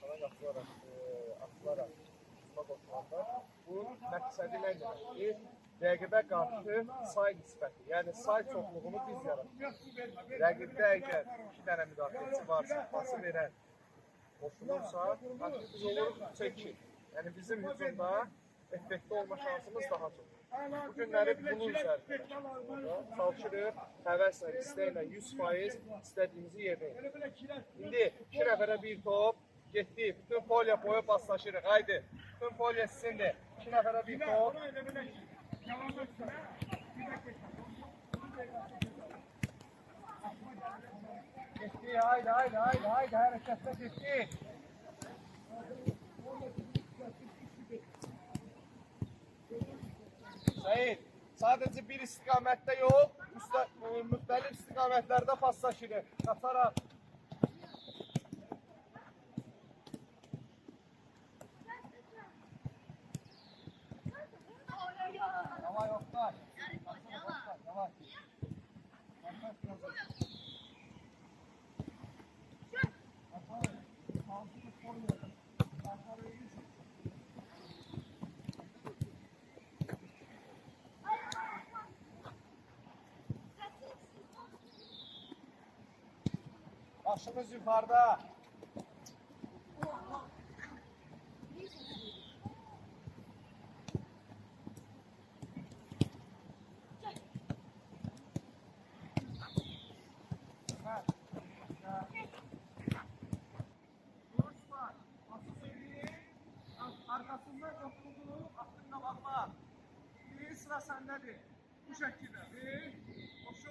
arxadan atılaraq hücuma qoşulanlar bu məqsədi nə deməkdir? Rəqibə qarşı say nisbəti, yəni say çoxluğunu biz yaratırıq. Rəqibdə əgər 2 dənə müdafiəçi varsa, pası verən qoşulursa, artıq biz oluruq 3-2. Yəni bizim hücumda effektiv olma şansımız daha çox. Bu günləri bunun üzərində çalışırıq, həvəslə, istəklə 100% istədiyimizi yerinə yetirir. İndi 2 nəfərə bir top, getdik, bütün polya boyu paslaşırıq, haydi. Bütün polya sizindir, 2 nəfərə bir top. Getdik, haydi, hərəkətlə getdik. Sayın, sadəcə bir istiqamətdə yox, müxtəlif istiqamətlərdə paslaşırıq, qaçaraq. Yavaş, Oktay. Yavaş. Başımız yukarıda. Arkasından oturduğu aklında bakma. Bir sıra sendedir. Bu şekilde. Bir, koşu.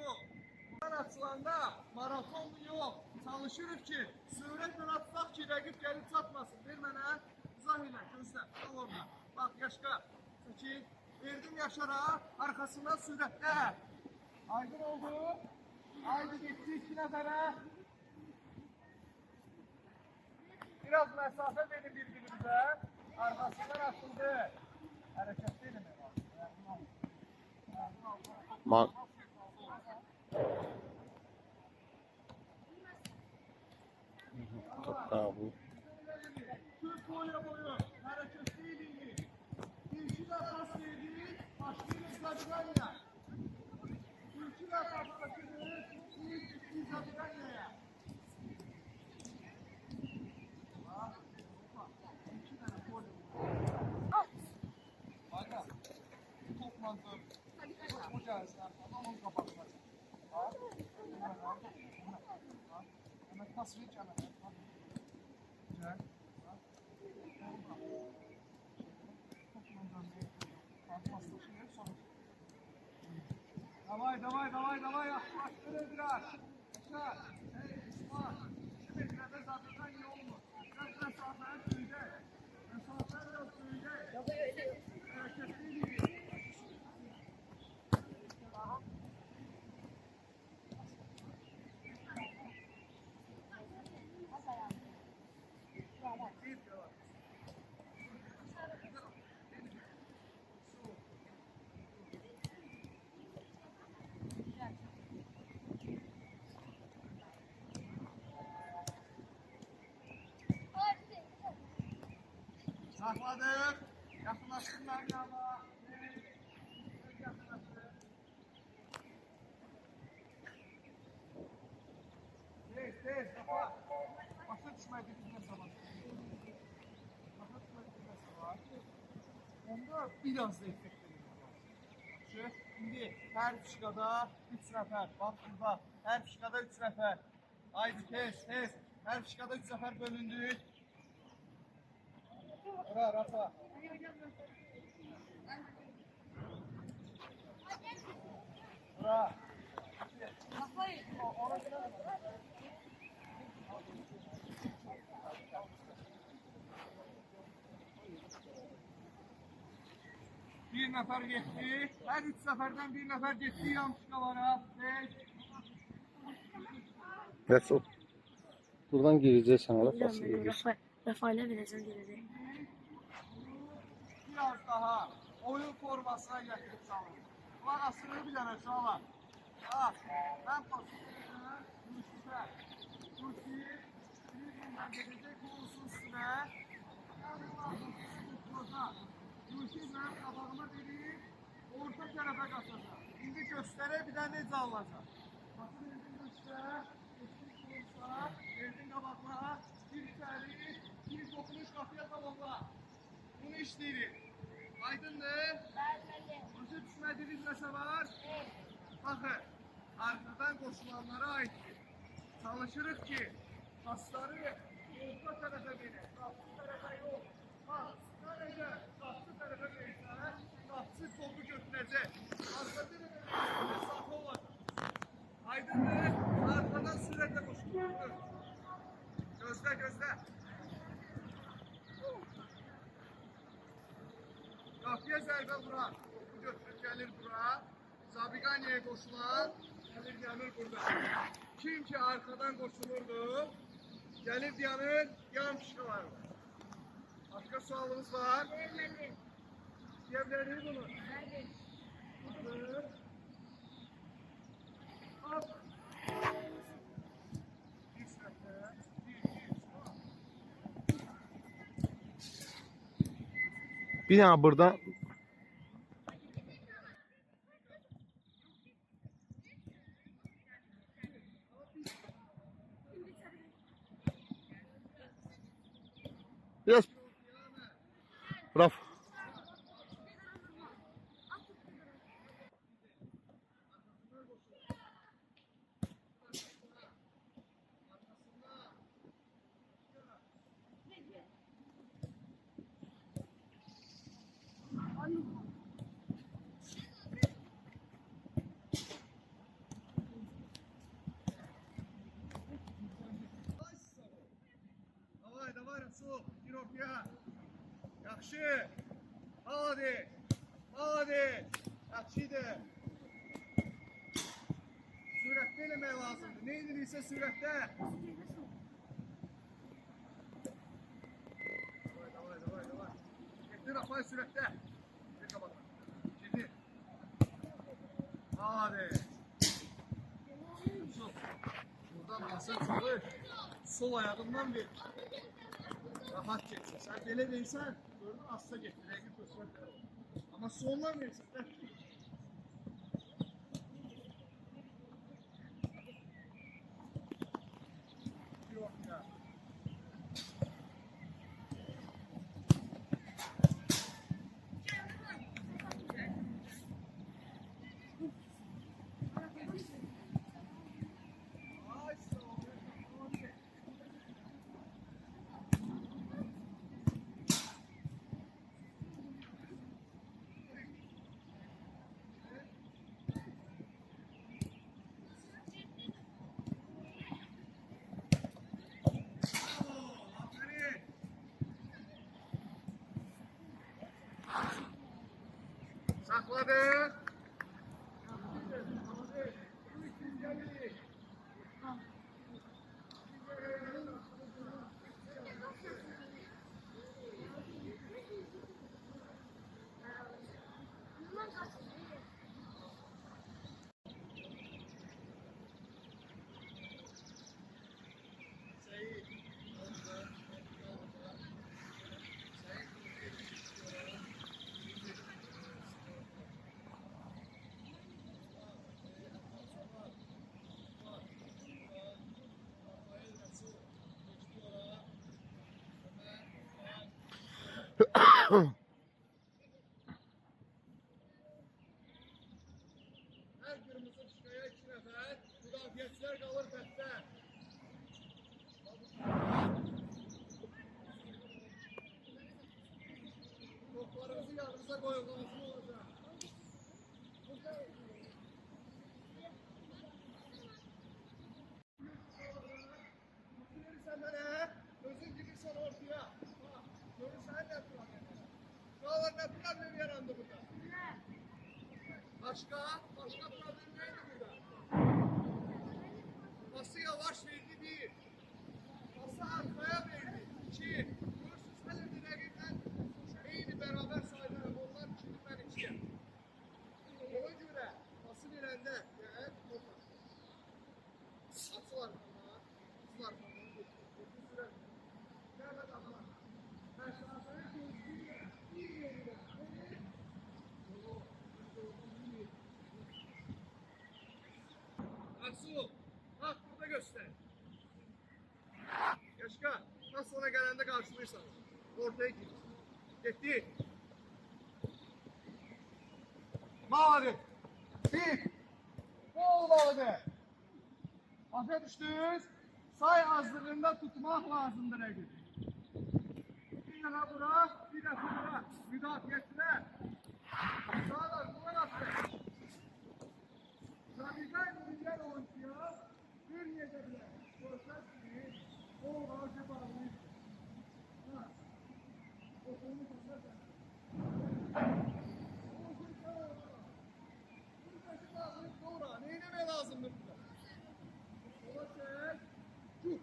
Buradan açılanda maraton yok. Çalışırıq ki, sürətlə atsak ki, rəqib gəlib çatmasın. Ver mənə, izah ilə, göstər. Al orada. Bax, Yaşqa. Çəkil. Verdim Yaşara, arkasından sürətlə. Aydın oldu. Haydi getdi 2 nəfərə. Biraz məsafə verin bir-birimizə. Arkasından atıldı. Hərəkətli eləmək var. Bravo. Türk boyu hareketli ilgili. İlki de pas verdi. Başlıyoruz Zadganya. İlki de pas kaçırdı. İlki Zadganya'ya. İki tane gol. Bakın. Top mantığı. Hocam sen onu kapatmak. Hemen pas ver canım. Güzel. Давай. Aşkını biraz. Aşağı. İsmail. Şu metrede zaten iyi olmuş. Sen mesafeye söyle. Mesafeye söyle. Hareketli değil. Sakladık. Yakınlaştırlar ama. Tez. Kafa. Başa düşmeye getirmez zaman. Onda biraz da effektli. Şimdi her fişkada 3 nəfər. Bak burada. Her fişkada 3 nəfər. Haydi tez. Her fişkada 3 nəfər bölündük. Rafa. Bir nəfər getdi. Hər 3 səfərdən bir nəfər getdi yanlışqalara. That's all. Buradan girəcəksən, ala pası verirsən. Rafa ile vereceğim gelecek. Biraz daha oyun formasına gətirib salın. Ulan asırını bir dənə uşaqlar. Bak, mən pasını Turki'ye bir gündən gedəcək bu olsun üstünə. Yuşinlə qabağıma verib, orta tərəfə qaçacaq. İndi göstərək, bir də necə alınacaq. Baxın, verdin göstər, geçmiş olsa, verdin qabağına, bir içəri, bir dokunuş qapıya tamamla. Bunu işləyirik. Aydındır? Bəli. Başa düşmədiyiniz nəsə var? Baxın, arxadan qoşulanlara aiddir. Çalışırıq ki, pasları orta tərəfə verir, qapsı tərəfə yox. Sadəcə qapsı tərəfə verirsə, qapsı topu götürəcək. Arxada məsafə olacaq. Aydındır? Arxadan sürətlə qoşulur. Gözlə, gözlə. Qapıya zərbə vuran, topu götürüb gəlir bura. Zabiqaniyaya qoşulan, gəlir burada. Kim ki arxadan qoşulurdu, gəlib yanır, yan fişkalarla. Başqa sualınız var? Bəli. İstəyə bilərik bunu. Bəli. Hazır. Hop. Bir sürətlə. Bir dənə buradan biraz Raf. Davay, davay Rasul, gir ortaya. Yaxşı. Hadi. Hadi. Yaxşıydı. Sürətdə eləmək lazımdır. Ne edilirsə sürətdə. Davay, davay, davay. Getir Rafay sürətdə. Bir kapatalım. Ciddi. Hadi. Rasul. Buradan masa çalış. Sol ayağından ver. Rahat geçsin. Sen belə deysən, gördün asla getir. Rəqib göstər. Amma soldan versən, dəfki. Yok ya. Ay sağ ol. Aferin. Sakladı. Bundan kaçın. Her kırmızı fişkaya 2 nəfər, müdafiəçilər qalır bəttə. Toplarınızı yanınıza qoyun, lazım olacaq. Verirsən mənə, özün girirsən ortaya. Bax, görürsən nə problem? Şuralar nə problem yarandı burada? Başka problem neydi burada? Pası yavaş verdi bir. Pası arkaya verdi. 2. Görürsünüz hələ bir rəqiblə eyni bərabər sayılarım. Onlar 2'dir, mən 2'yəm. Ona görə pası verəndə gəl, topa. Açıl arxana. Açıl arxana. Gəl və qazanaq. Nasıl sonra gələndə qarşılayırsan. Ortaya gir. Getdi. Mavi. Bir. Olmalı. Başa düşdünüz? Say azlığında tutmaq lazımdır rəqib. Bir dənə bura, bir dənə bura. Müdafiəçilər. Sağlar, bura atdı. Zabigay milyon oyuncuya bir yedəbilər. Görsəz kimi, o ağacı bağlayır. Ha. O konu görsəz. Doğru, neyine lazımdır burada? Sola çek. Tut.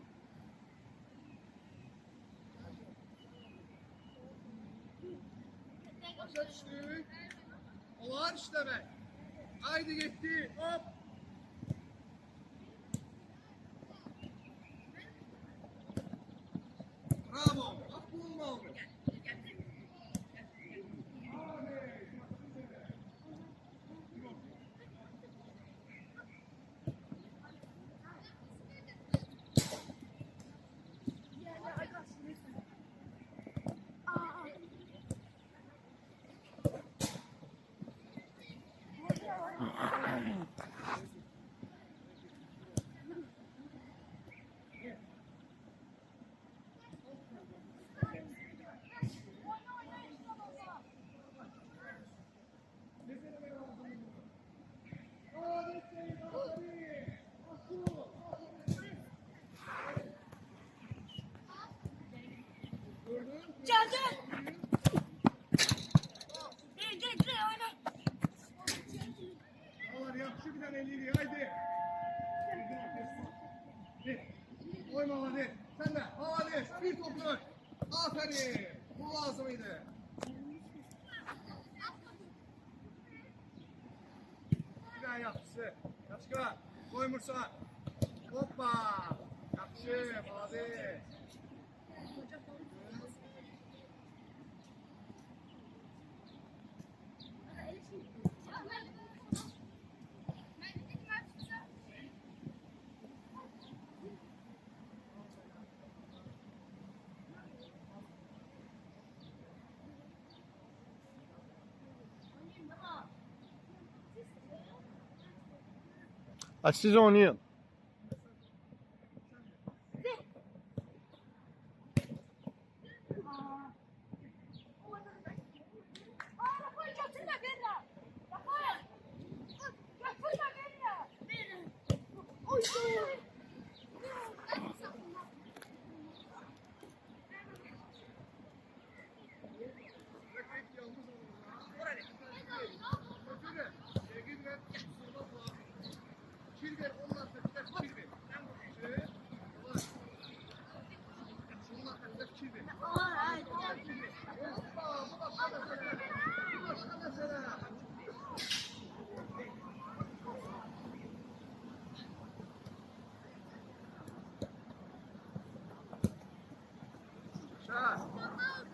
Başa düştük. Olar işlemek. Haydi gitti. Hop. Bravo. Bak bu olmalı. Geldi. Gel oyna. Olar yaxşı bir dənə eləyir. Haydi. Oyma hadi. Sen de. Hadi. Bir toplu. Aferin. Bu lazımydı. Bir daha yaxşısı. Başka. Koymursan. Hoppa. Yaxşı. Hadi. Siz oynayın.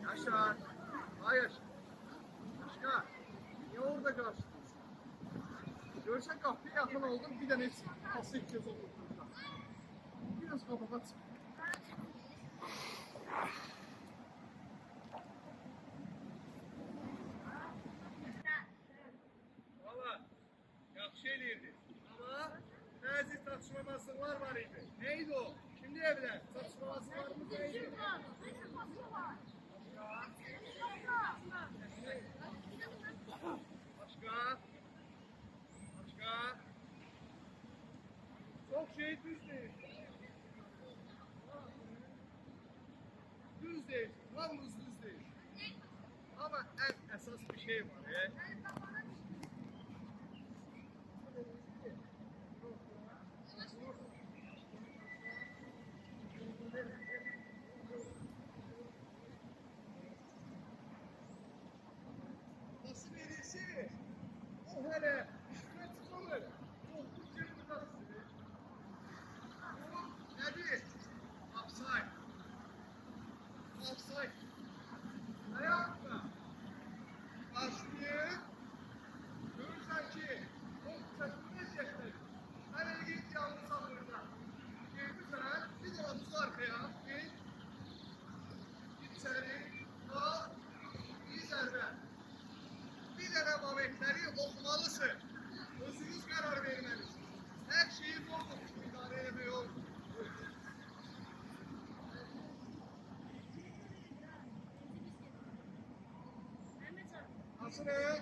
Yaşar. Hayır. Başka. Niye orada karşıdasın? Görsen kapıya yakın oldum. Bir de nefsi. Nasıl ilk kez oldu? Biraz kapağa çık. Valla. Yaxşı eləyirdi. Ama bəzi tartışmamasılar var idi. Neydi o? Kim deyə bilər? Tartışmamasılarımız neydi? Başka? Başka? Çok şey düz değil. Düz değil. Yalnız düz değil. Ama en esas bir şey var ya. Nasıl verirse o hele üstüne çıkamıyor. Korkunç yerinde nasıl? O nedir? Offside. Offside. Ayakla. Başlıyor. Görürsen ki o çekilmez yaşları. Hani git yalnız alırda. Geldi sana bir de atız arkaya. Karşısına.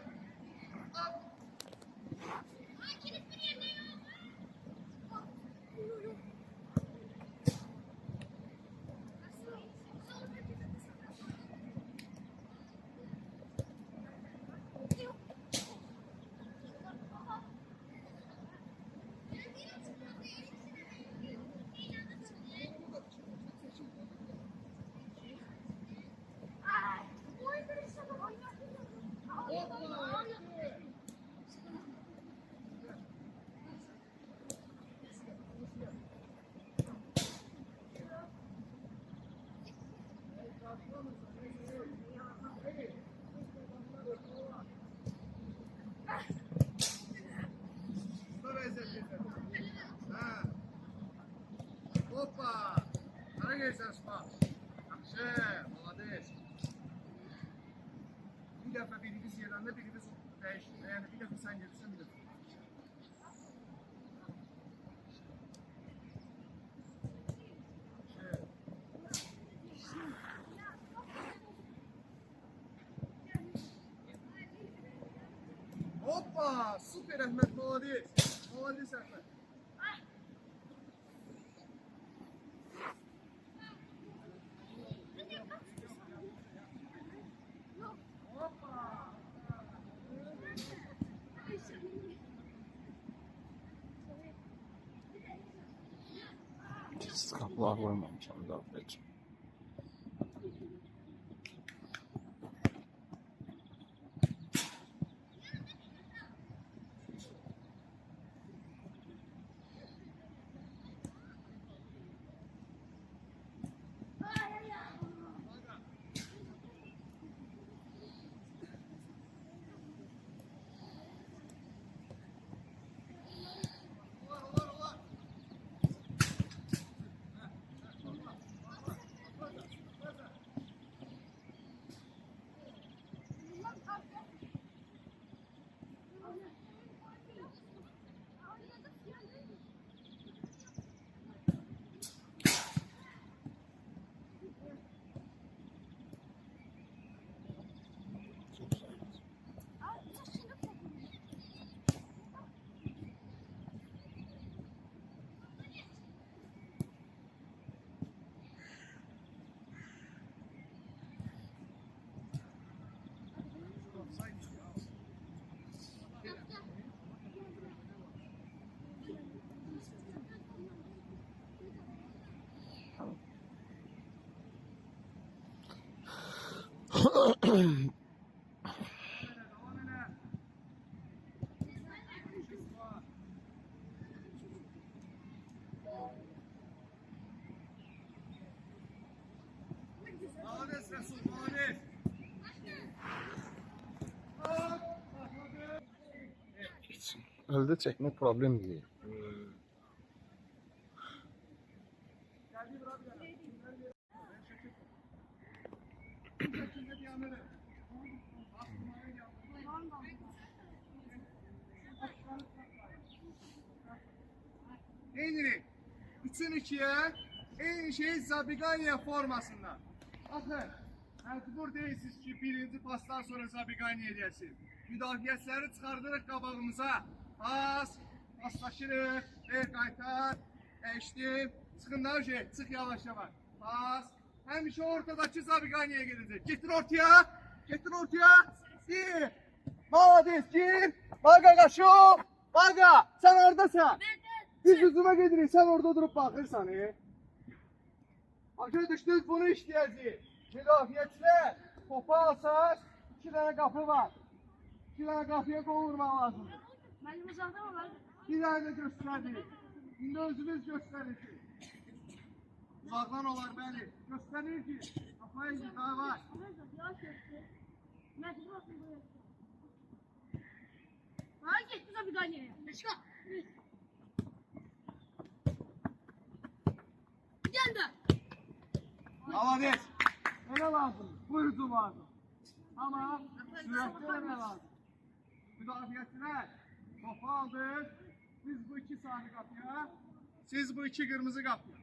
Hoppa! Hara gelirsən Spa? Yaxşı, malades. Bir dəfə birimiz yerəndə, birimiz dəyişdir. Yəni bir dəfə sən gedirsən, bir dəfə. Hoppa! Super Əhməd, malades. Malades Əhməd. Kapılar koymamışam da pek. Malades Resul, malades. Elde çekmek problem değil. Eyni, 3'ün 2'ye, eyni şey Zabiganiya formasında. Bakın, məcbur değilsiniz ki, birinci pasdan sonra Zabiganiya edəsin. Müdafiəçiləri çıxardırıq qabağımıza. Pas, paslaşırıq, ver qaytar, dəyişdim. Çıxın da şey, çıx yavaş yavaş. Pas, həmişə ortadakı Zabiganiyaya gedəcək. Getir ortaya, getir ortaya. Bir, malades, gir. Baga qaşım, baga, sen oradasın. Biz yüzüme gedirik, sen orada durup bakırsan. Arkadaşlar bunu işleyeceğiz. Müdafiəçilər, topu alsaq, 2 tane kapı var. 2 tane kapıya qovurmaq lazımdır. Mənim uzaqdan olar. Bir tane de göstərdik. İndi özünüz göstərin ki. Uzaqdan olar bəli. Göstərir ki, kafaya daha var. Yavaş götür. Məcbur olsun buraya. Ha, getdi Zabiganiyaya. Başqa. Gel de. Malades. Ne lazım? Bu hücum lazım. Ama süratli ne lazım? Müdafiəçilər, topu aldık. Biz bu 2 sarı kapıya, siz bu 2 kırmızı kapıya.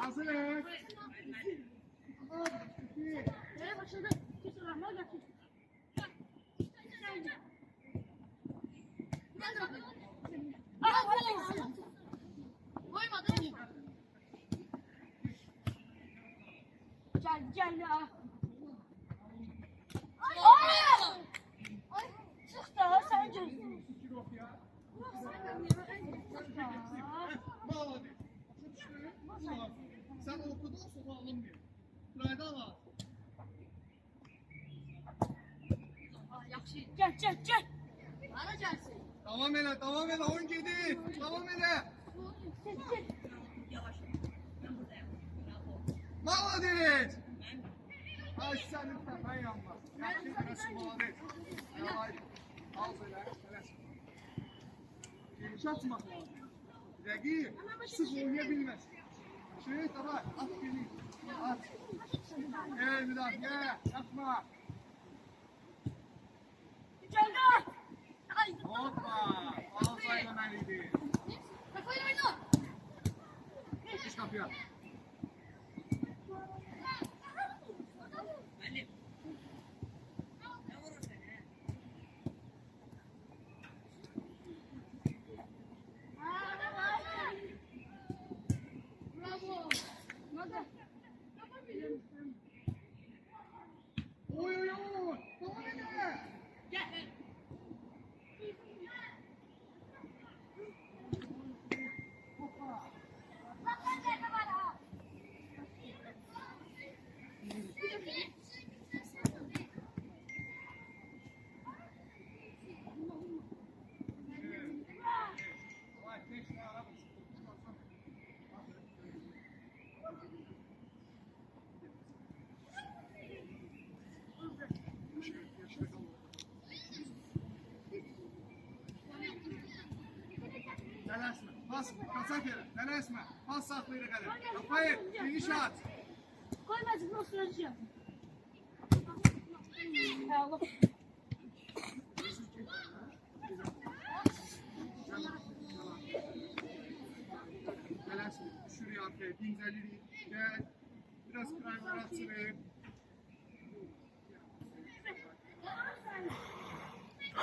Hazırız. Nereye başladı? Kesin rahmet gelsin. Koymadım. Gel ya. Ay, çık da sen gel. Sen okudun sopa alınmıyor. Sırayda al. Gel. Bana gelsin. Devam ele, oyun gidi. Devam ele. Молодец! Ay senin tepen yanmaz. Yaxşı biraz молодец. Al böyle, geniş atmak lazım. Rəqib, sıx oynaya bilməz. Davay, at geniş. At. Gel bir daha, gel. Yapma. Geldi. Ay. Hoppa. Al saylamalıydı. Kafayı oyna. Geç kapıya. Bravo. Hadi. Oy. Devam ele. Gel. Hoppa. Vay, geç ya, arabası. Tələsmə, pas, kasa gələ, tələsmə, pas saxlayırıq hələ. Rafael, finish at. Koymazsın o süreci. Allah. Tələsmə, düşürük arkaya, dincəlirik, gəl. Biraz kraylar açırıq.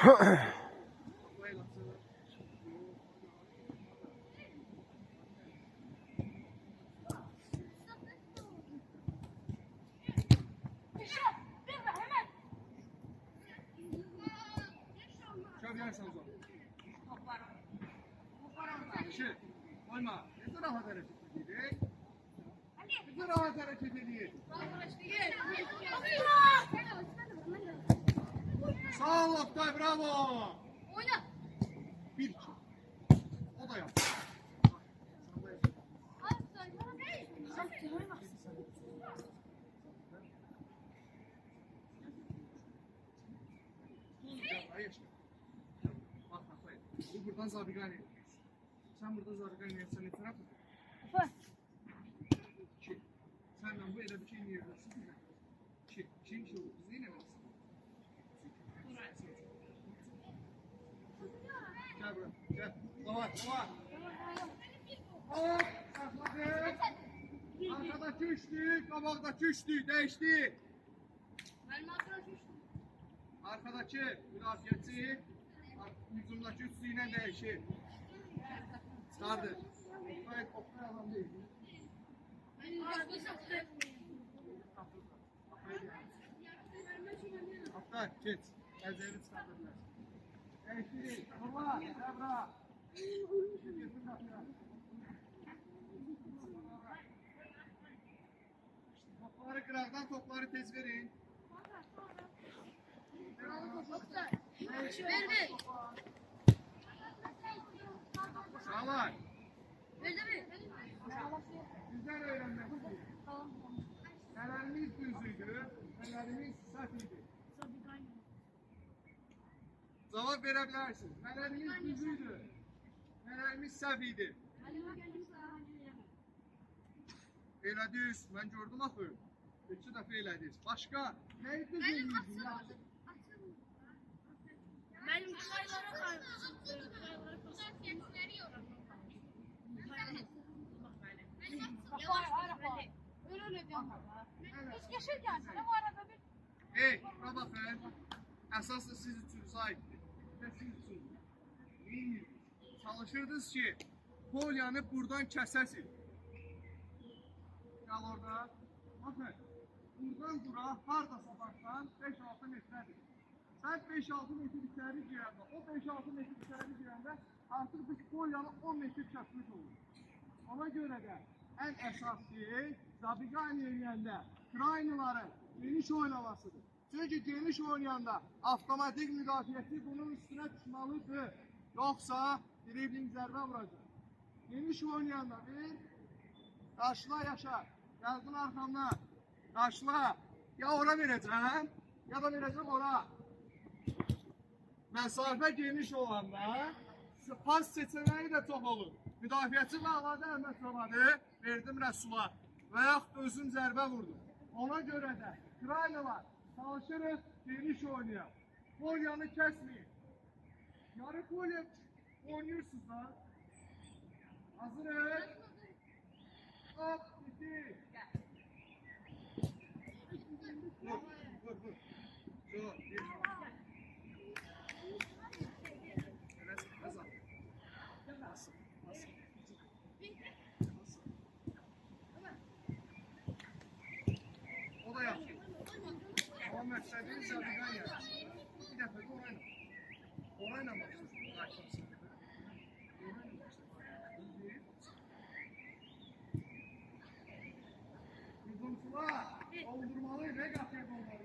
Rafael açırıq. Şöyle yersen o zaman. Yeşil, koyma. Ne rahat hareket ediyor? Ne rahat hareket ediyor? Sağ ol Oktay, bravo. Oyna. Bir, iki. O da yap. Hayır. Bak Rafael, bu buradan Zabigani. Sen burada Zabigani sen ne taraf mı? Ki, senden bu ele bir şey niye yapıyorsun? Ki, şey olur, biz yine mi? Gel buraya, gel. Davar. Hop, sakladık. Arkadaki üçlü, kabaktaki üçlü, değişti. Arkadaki müdafiəçi, hücumdakı üçlü ilə dəyişir. Çıxardı. Oktay adam deyil. Oktay, geç. Əzəli çıxardırlar. Dəyişdi. Vurma, Zəbra. Getir qapıya. Topları qıraqdan, topları tez verin. Ver. Sağlar. Ver. Güzel öğrenmek istiyor. Nelerimiz düzüydü, nelerimiz safiydi. Cevap verebilirsiniz. Nelerimiz düzüydü, nelerimiz safiydi. Elədiniz, mən gördüm axı. 2 dəfə elədiniz. Başqa, nəyi düzüydü? Benim kaylara kaymışım. Kafaya ara. Çalışır gelsin ama arada bir. Hey, buna baxın. Əsaslı siz üçün sahibdir. Və siz üçün. Neyin? Çalışırdınız ki, polyanı buradan kəsəsin. Gəl orada. Baxın, buradan bura hardasa baxsan 5-6 metrədir. Sən 5-6 metr içəri girəndə, o 5-6 metr içəri girəndə artıq biz polyanı 10 metr kəsmiş olur. Ona görə də ən əsas şey zabiqani eləyəndə krayniları geniş oynamasıdır. Çünki geniş oynayanda avtomatik müdafiəsi bunun üstünə çıxmalıdır. Yoxsa dribling zərbə vuracaq. Geniş oynayanda bir, qarşıla yaşar, gəldin arxamdan, qarşıla. Ya ora verəcəm, ya da verəcəm ora. Məsafə geniş olanda pas seçeneği də çox olur. Müdafiəçi bağladı Əhməd Savadı, verdim Rəsula və yaxud özüm zərbə vurdum. Ona görə də kraynalar çalışırız, geniş oynayaq. Polyanı kəsməyin. Yarı polya oynuyorsunuz da. Hazırız. Hop, bitti. Vur, vur, vur. Dur, bir. O da yaptı. Ama məqsədin zabiqan yarar. Bir dəfə də orayla. Orayla başlasın. Hücumçular doldurmalı və qapıya dolmalı.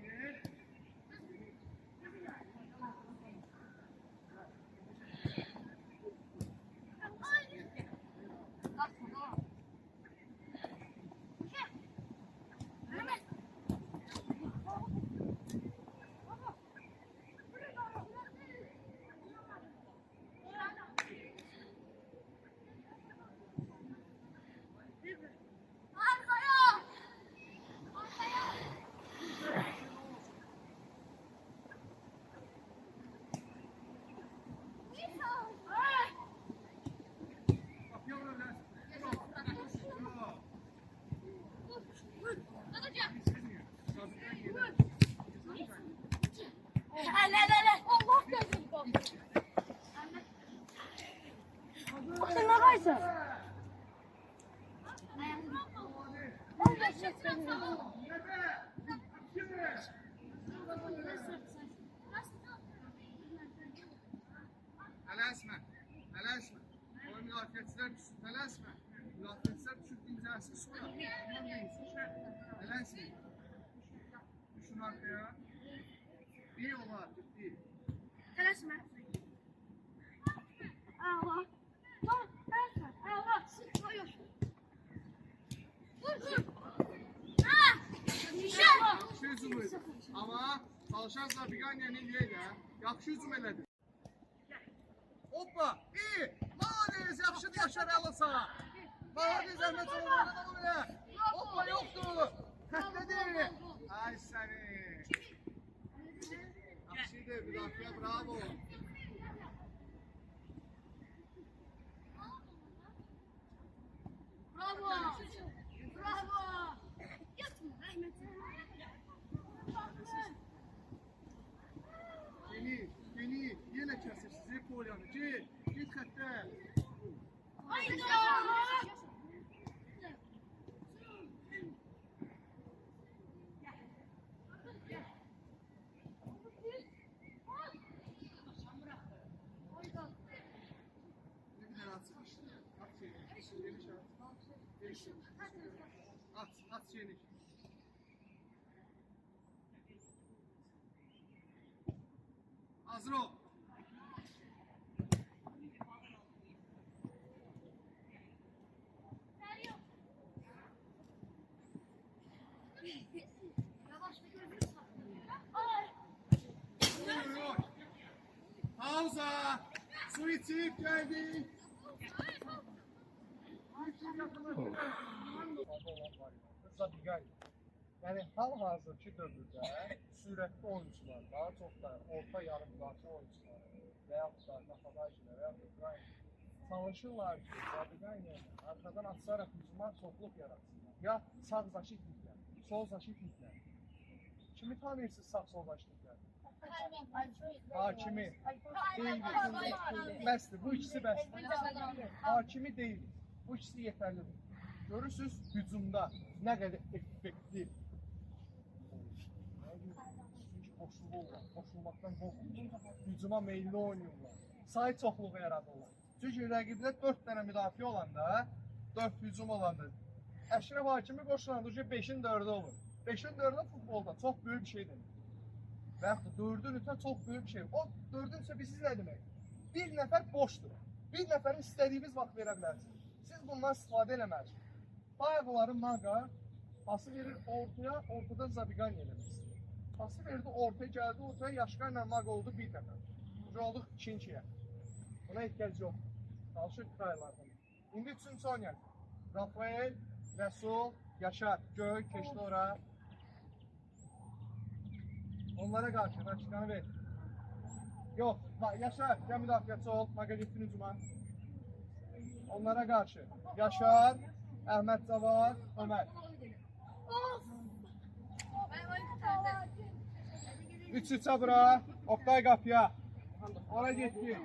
Allah gözünü korksun. Sen ne varsın? Ben de şaşırdım. Tələsmə, tələsmə. O müdafiəçilər düşür, tələsmə. Müdafiəçilər düşürdüyümüz ərsi sonra. Tələsmə. Düşün arkaya. İyi olar, ciddi. Telaşma. Allah. Tamam, telaşma. Allah. Hayır. Vur, vur. Ah! Yaxşı hücum idi. Amma çalışan Zabiqanyanı eləyək də, yaxşı hücum elədi. Hoppa, iyi. Malades, yaxşıdır Yaşar Əlisə. Malades, Əhməd Savadı da belə. Hoppa, yoxdur. Təhdədir. Ay səni. Yaxşıdır, müdafiə, bravo. Bravo. Bravo. Yatma Ahmet. Yeni, yenə kəsirsiniz, polyanı. Git xəttə. Haydi. Ne kadar atsın? At şeyini. Geniş at. Geniş at. At şeyini. Hazır ol. Yavaş bir gözünü Ay. Buyur. Pauza. Su içip geldik. Yəni hal-hazırki dövrdə sürətli oyunçular, daha çox da orta yarım müdafiə oyunçuları və yaxud da Naxabaycılar və yaxud da çalışırlar ki, Zabiqanyanı arxadan atsaraq hücuma çoxluq yaratsınlar. Ya sağ zaşit hücumlar, sol zaşit hücumlar. Kimi tanıyırsınız sağ sol başlıklar? Hakimi. Değil. Bəsdir. Bu ikisi bəsdir. Hakimi değil. Bu ikisi yeterlidir. Görürsünüz hücumda ne kadar effektif. Çünkü koşulmaktan korkmuyor. Hücuma meyilli oynuyorlar. Sayı çoxluğu yaradırlar. Çünkü rəqibdə 4 tane müdafiə olanda, 4 hücum olanda, Əşrəf Hakimi qoşulanda 5'in 4'ü olur. 5'in 4'ü futbolda çok büyük bir şeydir. Və yaxud da 4'ün ötə çox böyük bir şey. O 4'ün ötə siz nə demək? Bir nəfər boşdur. Bir nəfərin istədiyiniz vaxt verə bilərsiniz. Siz bundan istifadə eləməlisiniz. Bayaqları Maga pası verir ortaya, ortada Zabigani eləmək istəyir. Pası verdi ortaya, gəldi ortaya, Yaşqa ilə Maga oldu bir dəfə. Uca olduq ikinciyə. Buna ehtiyac yox. Çalışır kraylardan. İndi üçüncü oynayalım. Rafael, Rəsul, Yaşar, Göy, keçdi ora. Onlara karşı açıklanı ver. Yok, bak Yaşar, gel müdafiəçi ol, Maga getdin hücuma. Onlara karşı Yaşar, Əhməd Cavar, Ömer. 3-3'e bura, Oktay qapıya. Ora getdi.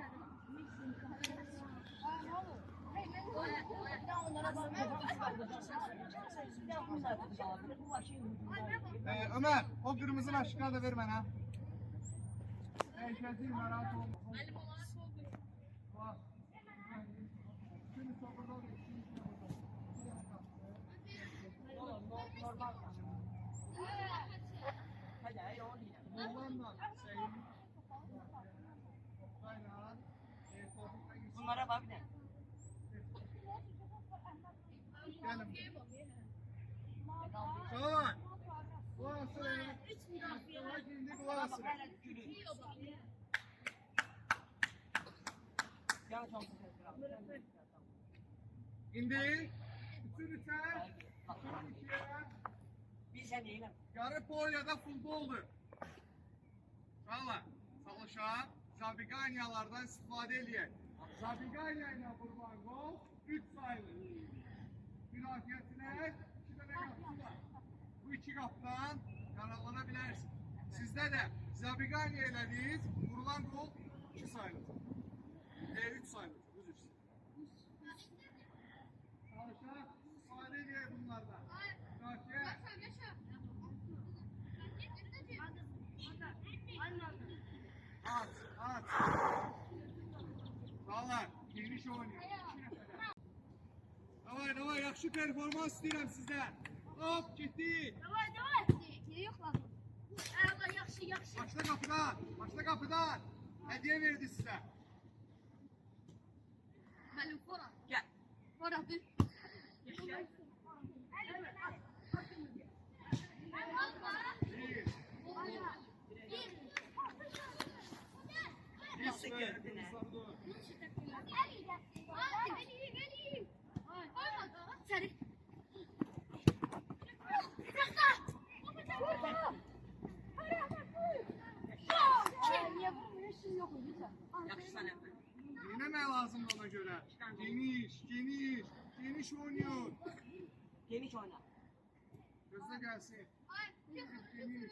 Ömer, o kırmızı başlıkları da ver bana. Şezil, rahat ol. Bunlara bak ne? Tamam. Kulağın sıraya. Şimdi kulağın sıraya. İndi. Bütün üçe. Bir sen değil. Yarı Polonya'da futboldur. Valla. Çalışan Zabiganyalardan istifade ediyor. Zabiganya ile vurulan gol 3 sayılır. Müdafiətine 2 tane kapı var. Bu 2 kapıdan yararlanabilirsiniz. Sizde de Zabiganya elədiniz, vurulan gol 2 sayılır. 3 sayılır. Üzr istəyirəm. Çalışan istifade ediyor bunlardan. Müdafiə. At. Valla geniş oynuyor. Davay, yaxşı performans istəyirəm sizdən. Hop, getdik. Davay. Yok lan. Yaxşı. Başla qapıdan. Hediye verdi sizə. Mənim fora. Gel. Fora düz. Yaşa. Nasıl gördün he? Yakış sana. Yenemək lazımdır ona görə. Geniş oynuyor. Geniş oyna. Gözlə gəlsin. Geniş.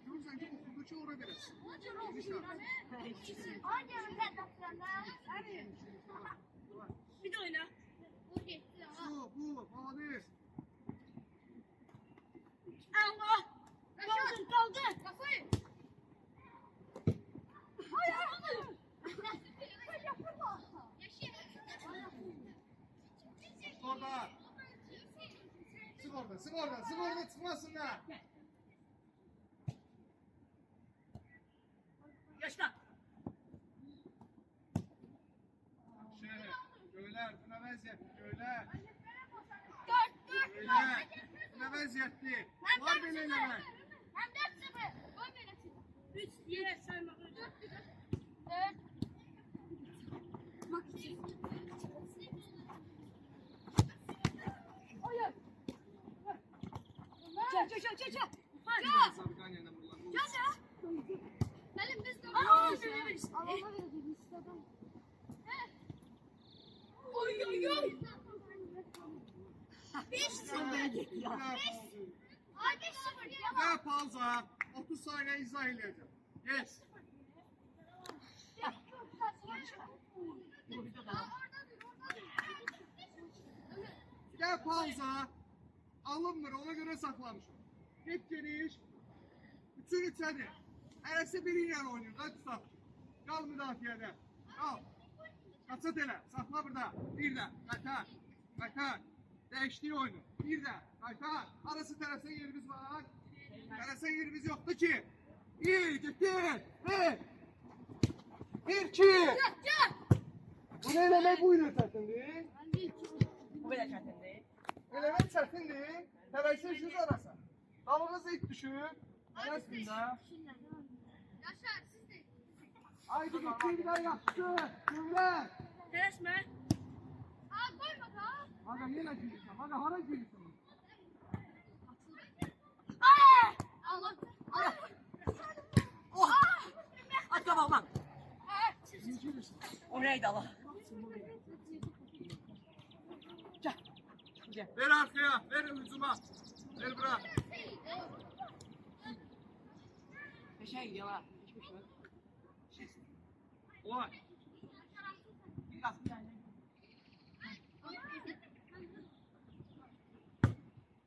Görürsən ki, oxuducu ora verəsin. Bir de oyna. Bu, Bahadır. Allah! Kaldı. Kafayı. Hayır. Orada. Sık orada çıkmasınlar. Yaşla. Göylər, bu nə vəziyyətdir, göylər. Dört. Göylər, bu nə vəziyyətdir. Var belə eləmək. Hem 4-0. Gol veresin. 3 diye saymak. 4. Bak için. Hayır. Çek. Zabiganya ilə vurulan gol. Ya. Gelin biz de. Aa, veririz. Allah'a veririz. İstedim. Oy oy oy. 5-0. Ay 5-0 ya. Ne pauza? 30 saniye izah edeceğim. Yes. Gel pauza. Alınmır, ona göre saklamışım. Hep geniş. Bütün içeri. Heresi biriyle oynuyor. Hadi tutak. Kal müdafiyede. Kal. Kaçat ele. Sakla burada. Bir de. Kaytar. Kaytar. Değiştiği oyunu. Bir de. Kaytar. Arası terese yerimiz var. Terese yerimiz yoktu ki. İyi. Gitti. Bir. İki. Bu ne elemek buyurun çətindir? Bu belə çətindir. Elemek çətindir. Təvəkkülsüz arası. Dalınız ilk düşür. Arasında. Yaşar siz de. Haydi gitti bir daha yaptı. Güvler. Tələsmə. Aa koyma da. Aga niye gülüyorsun? Aga hara gülüyorsun? Allah. Oh! At qabağıma. Niye gülüyorsun? O neydi Allah? Gəl. Gəl. Ver arkaya, ver hücuma. Ver bırak. Şey yalan. Hiçbir şey. Olay.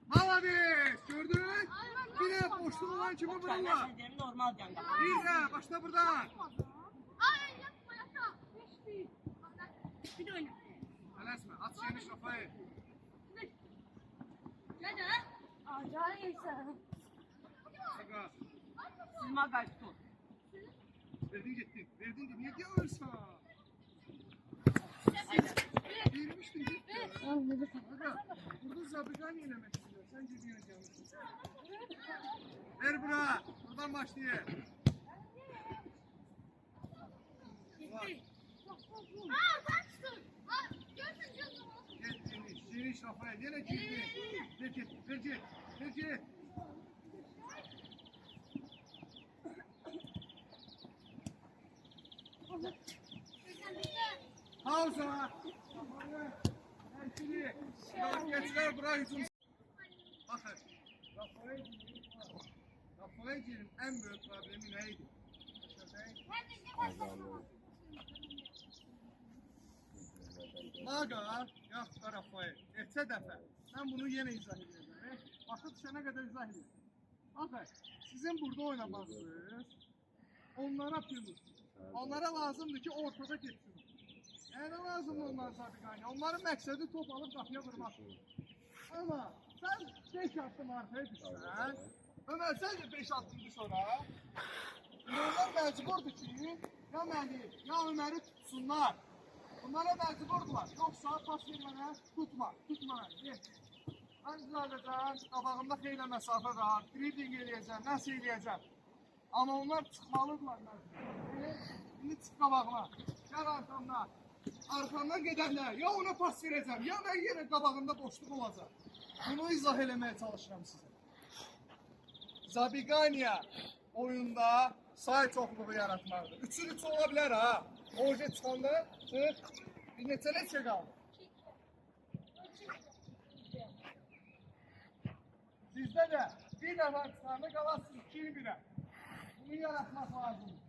Maladis, gördün? Bir de boşluğu olan kimi Mən vururlar. sənə deyirəm, normal deyəm. Bir de, başla buradan. Ay yapma yapma. Bir de oyna. Tələsmə, at geniş Rafael. Ne de? Acayip sen. Aga, Sizmə qayıt tut. verdin gittin. Verdin de niye diyorsun? Vermiştin gitti. Aga, burada Zabigan yenemek istiyor. Sen gidiyorsun yanlış. Ver bura. Buradan başlayalım. Aa sen tutun. Aa gördün canım. Geniş Rafael. Yine girdi. Ver git, ver git, ver git. Pauza. Şimdi müdafiyeçiler buraya hücum. Bakın. Rafael'in en büyük problemi neydi? Maga, yaxud da Rafael, neçə dəfə mən bunu yenə izah edəcəm. Vaxtı düşənə qədər izah edəcəm. Bakın, sizin burada oynamağınız onlara pürmüş. Onlara lazımdır ki ortada geçsin. Yəni lazım onlar Zabiqani. Onların məqsədi top alıb qapıya vurmaq. Amma sən 5 addım arxaya düşsən, Ömər sən 5 addımdır sonra, onlar məcburdur ki, ya məni, ya Öməri tutsunlar. Bunlara məcburdular. Yoxsa pas vermənə tutma, tutma məni. Mən düzəldəcəm, qabağımda xeylə məsafə var, dribling eləyəcəm, nəsə eləyəcəm. Amma onlar çıxmalıdırlar məcbur. İndi çıx qabağıma, gəl arxamda. Arxamdan gedəndə ya ona pas verəcəm, ya mən yenə qabağımda boşluq olacaq. Bunu izah eləməyə çalışıram sizə. Zabiqaniya oyunda say çoxluğu yaratmalıdır. 3-3 ola bilər ha. Orada çıxanda çıx. Bir neçə qaldı. Sizdə də bir dəfə çıxanda qalarsınız 2-1-ə. Bunu yaratmaq lazımdır.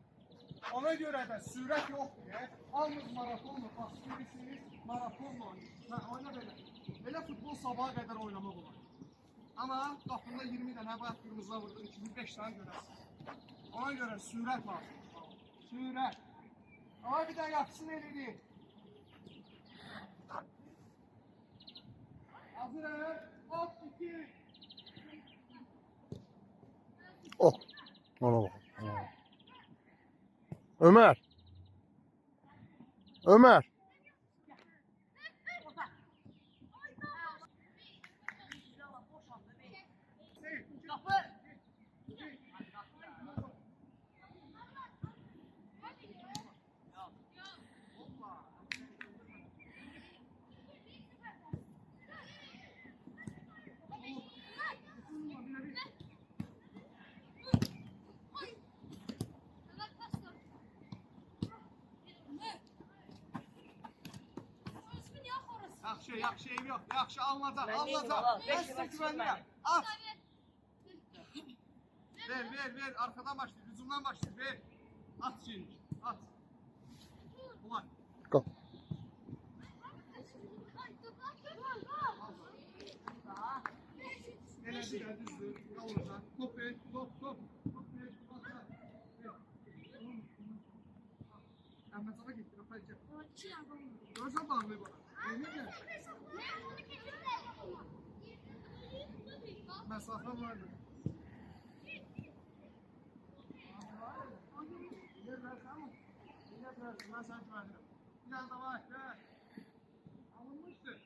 Ona görə də sürət yoxdur. Hamınız maratonla basıyorsunuz, maratonla oynayın. Oyna belə. Belə futbol sabaha qədər oynamaq olar. Amma qapında 20 dənə bayaq qırmızıla vurdun, 2005 dənə görərsiniz. Ona görə sürət lazım. Sürət. Ama bir daha yapsın elini. Hazırım. Hop 2. Oh. Ona bak. Ha. Ömer. Ömer. Qapı. yaxşı ev yox. Yaxşı alınacaq, Mən neyim alınacaq. valla? Mən Beş sizə yıl güvənirəm. çıxdım At. Ver. Arkadan başlayır, hücumdan başlayır. Ver. At şeyi. At. Ulan. Qal. Elədir, düzdür. Qalacaq. Top ver, top. Top ver. Əhmədova getdir, apayacaq. Görsən bağlayıb ona. Necə? Məsafə vardı. Ben sana güvenirim. Biraz da var. Alınmıştır.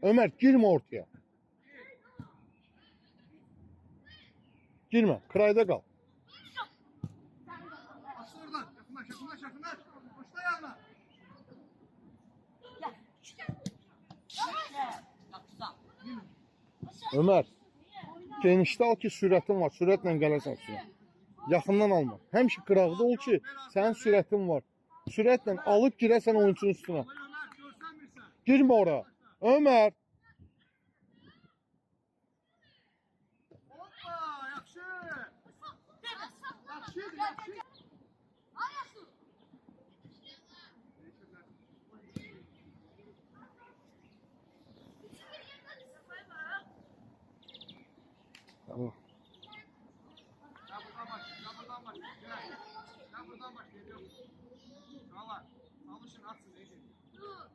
Ömer girme ortaya. Girme. Kırayda kal. Asıl oradan. Yakınlaş. Koşta yanına. Yaxşısan. Ömer. Genişte al ki sürətin var. Sürətlə gələrsən üstünə. Yaxından alma. Həmişə qıraqda ol ki, sənin sürətin var. Sürətlə alıb girəsən oyunçunun üstünə. Ömer görsen bir sen. Girmə ora. Ömer. Hoppa yakşı. Yakşı. Tamam. Ya buradan başla. Gel. Ya buradan başla. Geliyor. Valla. Alışın atsın. Dur.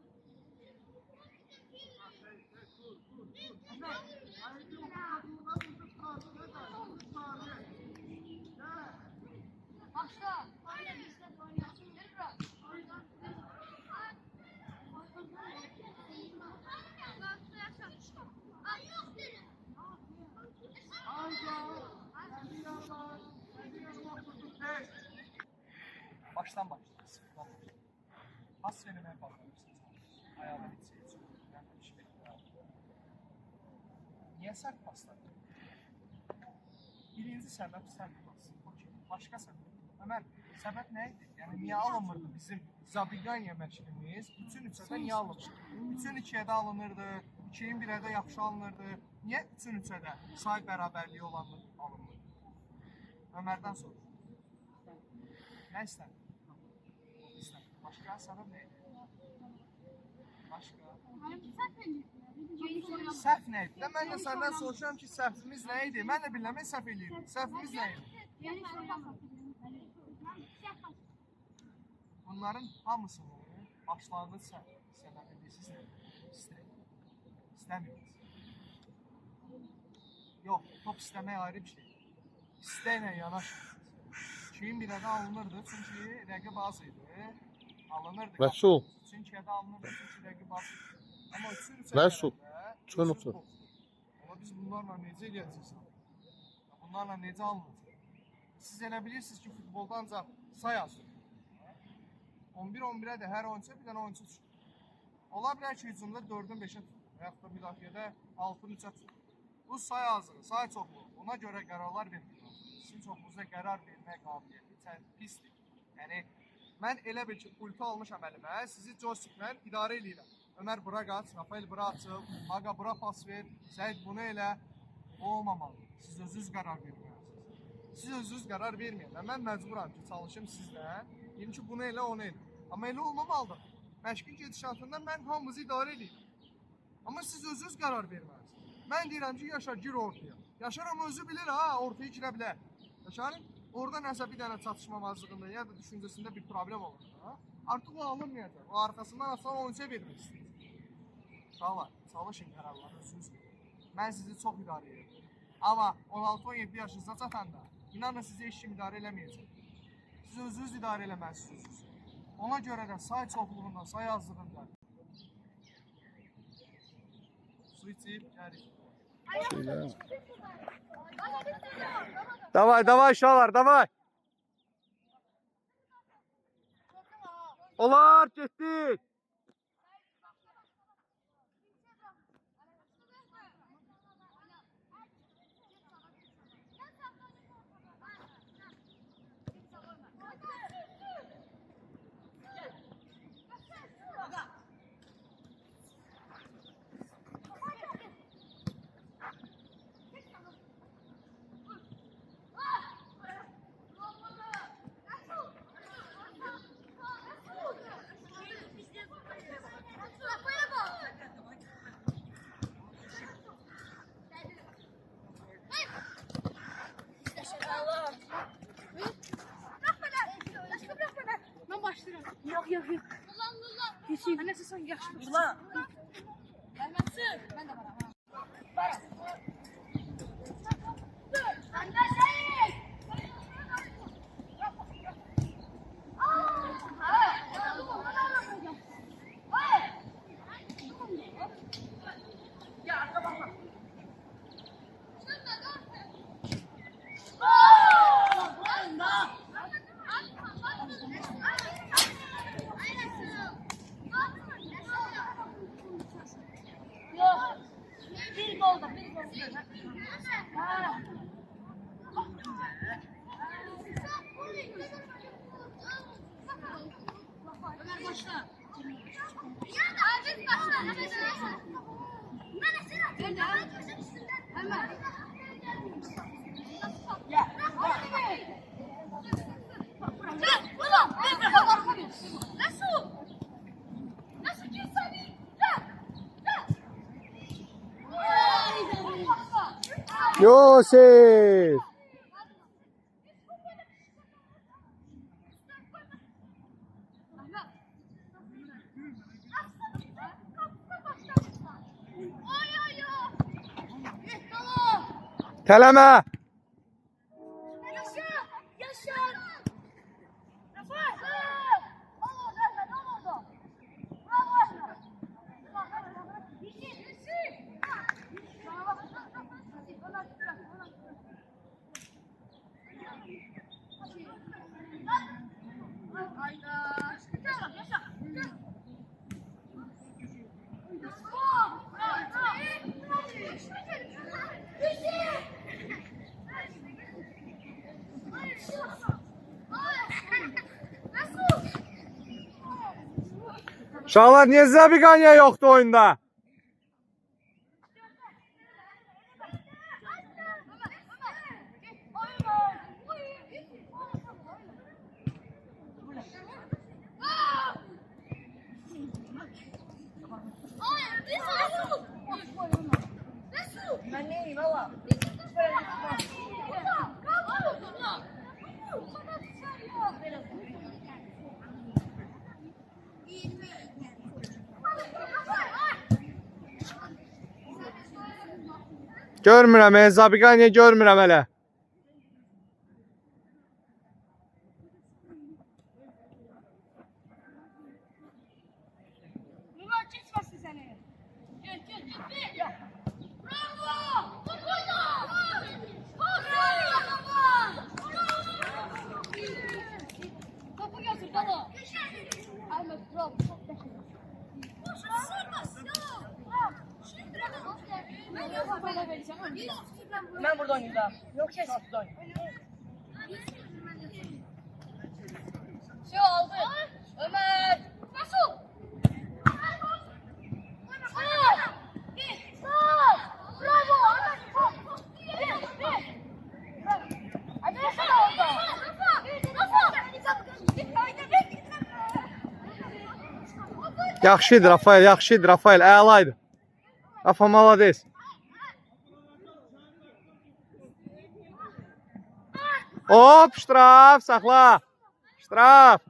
Başla. Aynen bizden oynasın. Gel bırak. Ay yok dedim. Baştan başlayacağız. Pas vermeye başlamışsınız. Ayağına gitseydi. Yani bir şey bekliyor. Niye sert paslar? Birinci sebep sert pas. Okey. Başka sebep. Ömer, sebep neydi? Yani niye alınmırdı bizim Zabiganya məşqimiz? 3-3-də niye alınmırdı? 3-2-də alınırdı, 2-1-də yaxşı alınırdı. Niye 3-3-də say bərabərliyi olanlar alınmırdı? Ömer'den sor. Ne istedin? İstedin. Başka sebep neydi? Başka? Səhv nə idi? Mən də səndən soruşuram ki, səhvimiz nə idi? Mən də bilmirəm, səhv eləyirdim. Səhvimiz nə idi? Bunların hamısını başlanğıc səbəbi bilirsiniz. İstəmiyoruz. Yox, top istəmək ayrı bir şey. İstəklə yanaşmıyoruz. 2-1-də alınırdı çünki rəqib az idi. Alınırdı. Rəsul. 2-2-də alınırdı çünki rəqib az idi. Amma 3-3-də Rəsul. Çıxın otur. Amma biz bunlarla necə eləyəcəyik? Bunlarla necə alınacaq? Siz elə bilirsiniz ki, futbolda ancaq say yazır. 11-11-ə də hər oyunçuya bir dənə oyunçu düşür. Ola bilər ki, hücumda 4-ün 5-ə tutur. Və yaxud da müdafiədə 6-ın 3-ə tutur. Bu say azlığı, say çoxluğu. Ona görə qərarlar vermək lazım. Sizin çoxluğunuza qərar vermək qabiliyyəti pisdir. Yəni, mən elə bil ki, pultu almışam əlimə, sizi joysticklə idarə edirəm. Ömer bura qaç, Rafael bura açıb, Aga bura pas ver, Səyid bunu elə. O olmamalı. Siz özünüz qərar verməyəsiniz. Siz özünüz qərar verməyin. Mən məcburam ki, çalışım sizlə. Deyim ki, bunu elə, onu elə. Amma elə olmamalıdır. Məşqin gedişatında mən hamımızı idarə edirəm. Amma siz özünüz qərar verməlisiniz. Mən deyirəm ki, Yaşar gir ortaya. Yaşar amma özü bilir ha, ortaya girə bilər. Yaşarın orada nəsə bir dənə çatışmamazlığında ya da düşüncəsində bir problem olur. Ha? Artıq o alınmayacaq. O arxasından aslan oyuncuya vermək istəyir. Uşaqlar, çalışın qərarları özünüz verin. Mən sizi çox idarə edirəm. Amma 16-17 yaşınıza çatanda inanın sizi heç kim idarə eləməyəcək. Siz özünüz idarə eləməlisiniz. Ona görə də say çoxluğundan, say azlığından su içib gəlir. Davay uşaqlar, davay. Olar, getdik. Yok. Ulan. Geçeyim. Anne sen yaxşı. Ulan. Gelmezsin. Ben de varım. Var. Yok. Bir golda. Ha. Ömer başla. Ömer. Ya. Nasıl kimsenin? Yosef. Tələmə. Uşaqlar, niyə Zabiqaniya yoxdur oyunda? Ben neyim valla? Görmürəm, Zabiqaniya görmürəm hələ. Ömer geçmesin seni. Gel. Bravo! Topu götür baba. Ahmet bravo. Çok teşekkür ederim. Ben burada oynayacağım. Yok şey burada oynayacağım. Şey aldı. Ömer. Nasıl? Bravo. Hadi nasıl oldu? Yaxşı idi Rafael, yaxşı idi Rafael, əlaydı. Rafa malades. Hop, ştraf, saxla. Ştraf.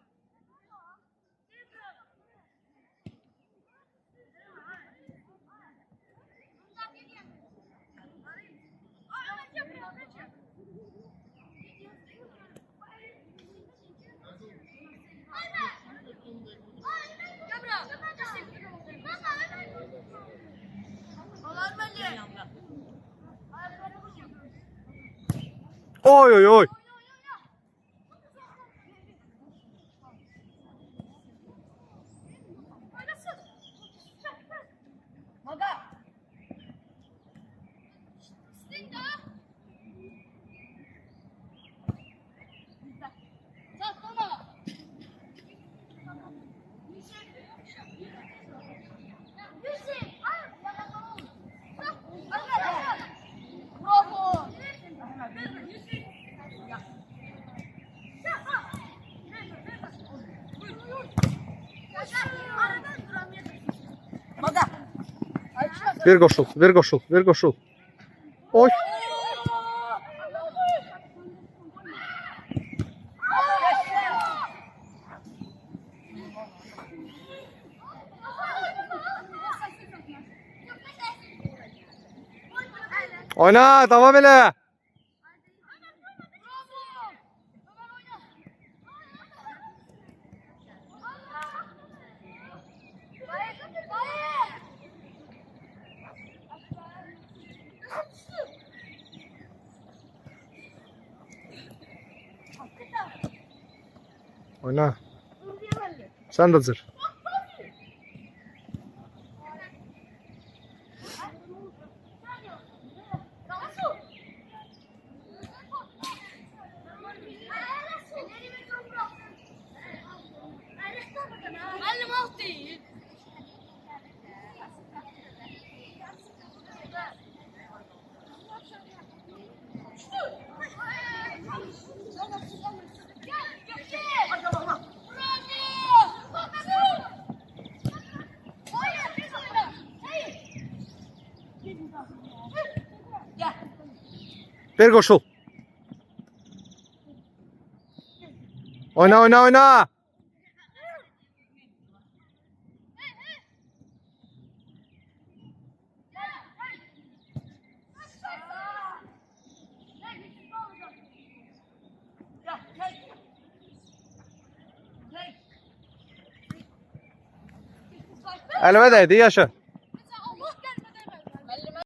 Oy oy oy. Maga. Bravo. Maga. Ver qoşul, ver qoşul, ver qoşul. Oy. Oyna, devam elə. Oyna. Sen de zır. Müəllim alt deyil. Bir koşul. Oyna, oyna, oyna. Elime değdi, yaşa.